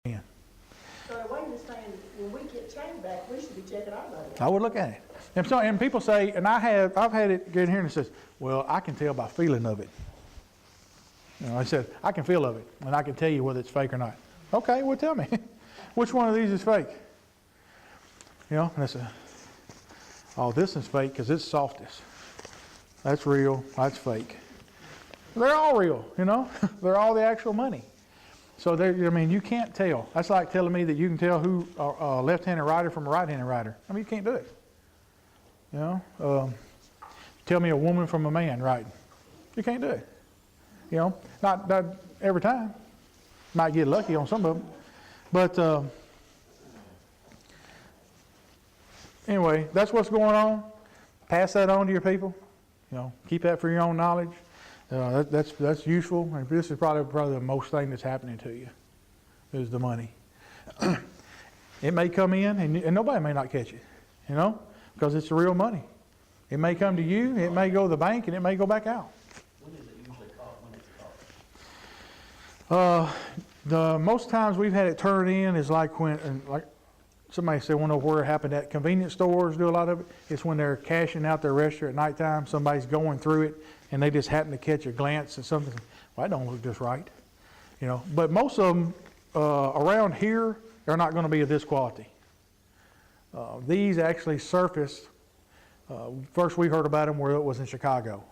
in. So the way you're saying, when we get change back, we should be checking our money. I would look at it. And people say, and I've had it get in here and it says, well, I can tell by feeling of it. I said, I can feel of it, and I can tell you whether it's fake or not. Okay, well, tell me. Which one of these is fake? And I said, oh, this is fake because it's softest. That's real, that's fake. They're all real, They're all the actual money. So, you can't tell. That's like telling me that you can tell who a left-handed writer from a right-handed writer. You can't do it. Tell me a woman from a man writing. You can't do it. Not every time. Might get lucky on some of them. But anyway, that's what's going on. Pass that on to your people. Keep that for your own knowledge. That's useful. And this is probably the most thing that's happening to you is the money. It may come in and nobody may not catch it, because it's the real money. It may come to you, it may go to the bank, and it may go back out. When does it usually cost? When does it cost? The most times we've had it turned in is like when, like somebody said, wonder where it happened at. Convenience stores do a lot of it. It's when they're cashing out their register at nighttime. Somebody's going through it, and they just happen to catch a glance at something. Well, that don't look just right, But most of them around here are not going to be of this quality. These actually surfaced. First we heard about them where it was in Chicago.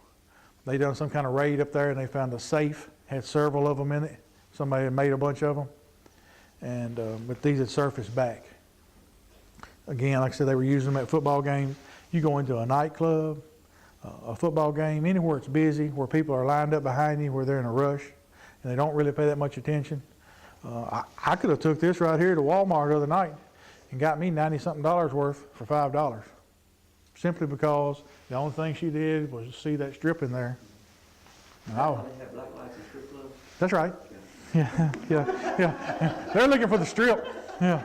They done some kind of raid up there, and they found a safe, had several of them in it. Somebody had made a bunch of them, and but these had surfaced back. Again, like I said, they were using them at football games. You go into a nightclub, a football game, anywhere it's busy, where people are lined up behind you, where they're in a rush, and they don't really pay that much attention. I could have took this right here to Walmart the other night and got me $90-something worth for $5. Simply because the only thing she did was see that strip in there. They have black lights in strip clubs? That's right. Yeah. They're looking for the strip. Yeah.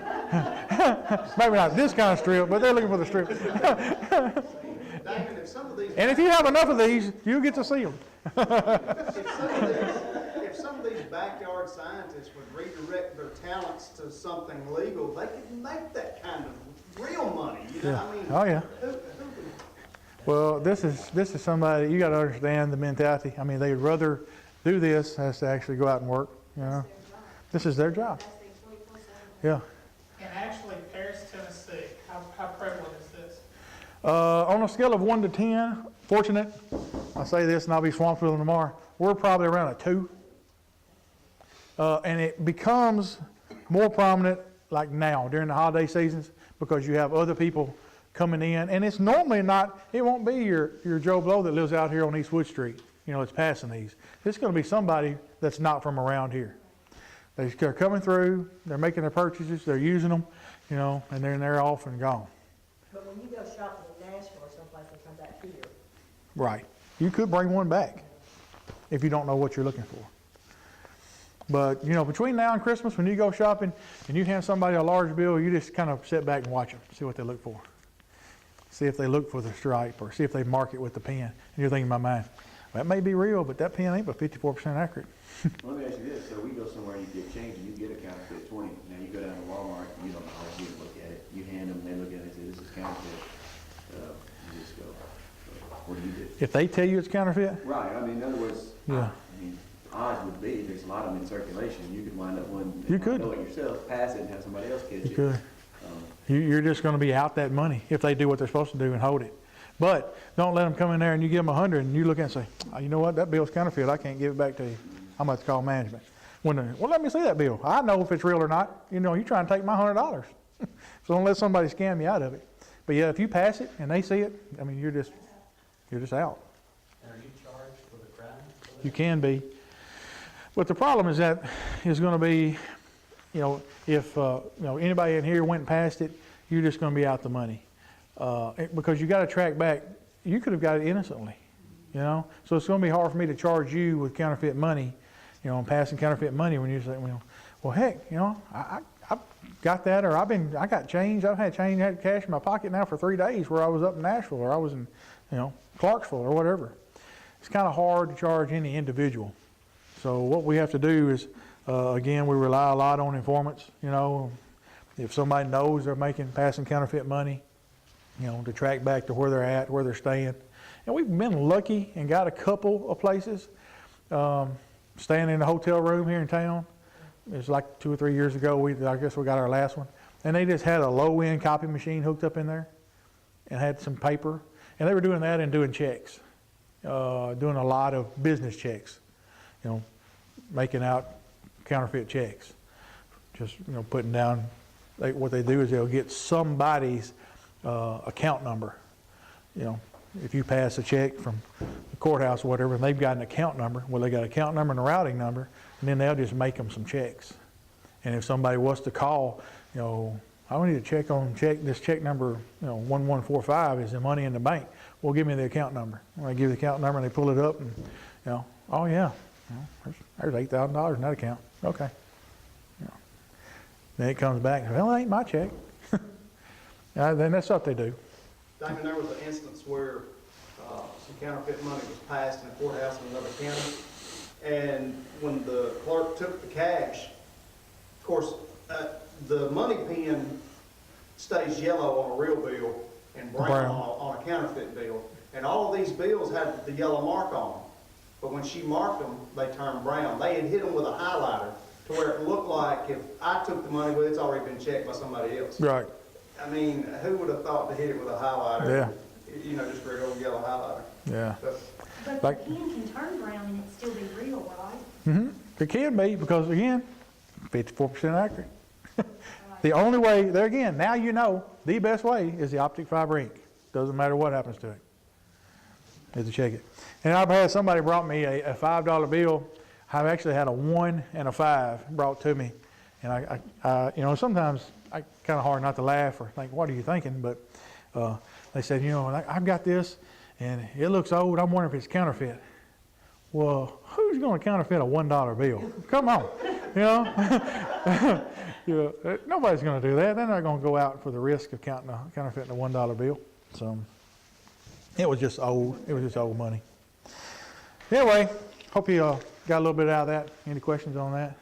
Maybe not this kind of strip, but they're looking for the strip. David, if some of these, And if you have enough of these, you'll get to see them. if some of these backyard scientists would redirect their talents to something legal, they could make that kind of real money. Yeah. Oh yeah. Well, this is somebody, you got to understand the mentality. They'd rather do this as to actually go out and work. This is their job. Yeah. And actually, Paris, Tennessee, how prevalent is this? On a scale of 1 to 10, fortunate, I say this and I'll be swamped with them tomorrow, we're probably around a 2. And it becomes more prominent like now during the holiday seasons because you have other people coming in. And it's normally not, it won't be your Joe Blow that lives out here on East Wood Street. It's passing these. It's going to be somebody that's not from around here. They're coming through, they're making their purchases, they're using them, and they're off and gone. But when you go shopping in Nashville or someplace and come back here, Right. You could bring one back if you don't know what you're looking for. But, between now and Christmas, when you go shopping and you hand somebody a large bill, you just kind of sit back and watch them, see what they look for. See if they look for the stripe or see if they mark it with the pen. And you're thinking in my mind, well, that may be real, but that pen ain't but 54% accurate. Let me ask you this. So we go somewhere and you get change and you get a counterfeit 20. Now you go down to Walmart, you don't know how you look at it. You hand them, they look at it and say, this is counterfeit. You just go, what do you do? If they tell you it's counterfeit? Right. In other words, Yeah. odds would be there's a lot of them in circulation. You could wind up one, You could. know it yourself, pass it and have somebody else catch You it. could. You're just going to be out that money if they do what they're supposed to do and hold it. But don't let them come in there and you give them 100 and you look and say, oh, you know what, that bill's counterfeit. I can't give it back to you. I'm going to call management. Well, let me see that bill. I know if it's real or not. You're trying to take my $100. So don't let somebody scam you out of it. But yeah, if you pass it and they see it, you're just out. Are you charged for the crime? You can be. But the problem is that is going to be, if anybody in here went and passed it, you're just going to be out the money. Because you got to track back. You could have got it innocently, So it's going to be hard for me to charge you with counterfeit money, and passing counterfeit money when you say, well, heck, I got that, or I got change. I've had change, had cash in my pocket now for 3 days where I was up in Nashville or I was in, Clarksville or whatever. It's kind of hard to charge any individual. So what we have to do is Again, we rely a lot on informants, you know. If somebody knows they're passing counterfeit money, you know, to track back to where they're at, where they're staying. And we've been lucky and got a couple of places. Staying in a hotel room here in town. It was like 2 or 3 years ago, I guess we got our last one. And they just had a low-end copy machine hooked up in there and had some paper. And they were doing that and doing checks, doing a lot of business checks, you know, making out counterfeit checks. Just, you know, putting down, what they do is they'll get somebody's account number. You know, if you pass a check from the courthouse or whatever, and they've got an account number, well, they got an account number and a routing number, and then they'll just make them some checks. And if somebody was to call, you know, I need to check on this check number, you know, 1145, is the money in the bank? Well, give me the account number. When I give the account number and they pull it up and, you know, oh yeah, you know, there's $8,000 in that account. Okay. You know, then it comes back, well, it ain't my check. Then that's what they do. Damon, there was an instance where some counterfeit money was passed in a courthouse in another county. And when the clerk took the cash, of course, the money pen stays yellow on a real bill and brown on a counterfeit bill. And all of these bills had the yellow mark on them. But when she marked them, they turned brown. They had hit them with a highlighter to where it looked like if I took the money, well, it's already been checked by somebody else. Right. I mean, who would have thought to hit it with a highlighter? Yeah. You know, just a regular yellow highlighter. Yeah. But But the pen can turn brown and it still be real, right? Mm-hmm. It can be, because again, 54% accurate. The only way, there again, now you know, the best way is the optic fiber ink. Doesn't matter what happens to it. Is to check it. And I've had somebody brought me a $5 bill. I've actually had a 1 and a 5 brought to me. And I you know, sometimes I kind of hard not to laugh or think, what are you thinking? But they said, you know, I've got this and it looks old. I'm wondering if it's counterfeit. Well, who's going to counterfeit a $1 bill? Come on, you know. You know, nobody's going to do that. They're not going to go out for the risk of counterfeiting a $1 bill. So it was just old. It was just old money. Anyway, hope you got a little bit out of that. Any questions on that?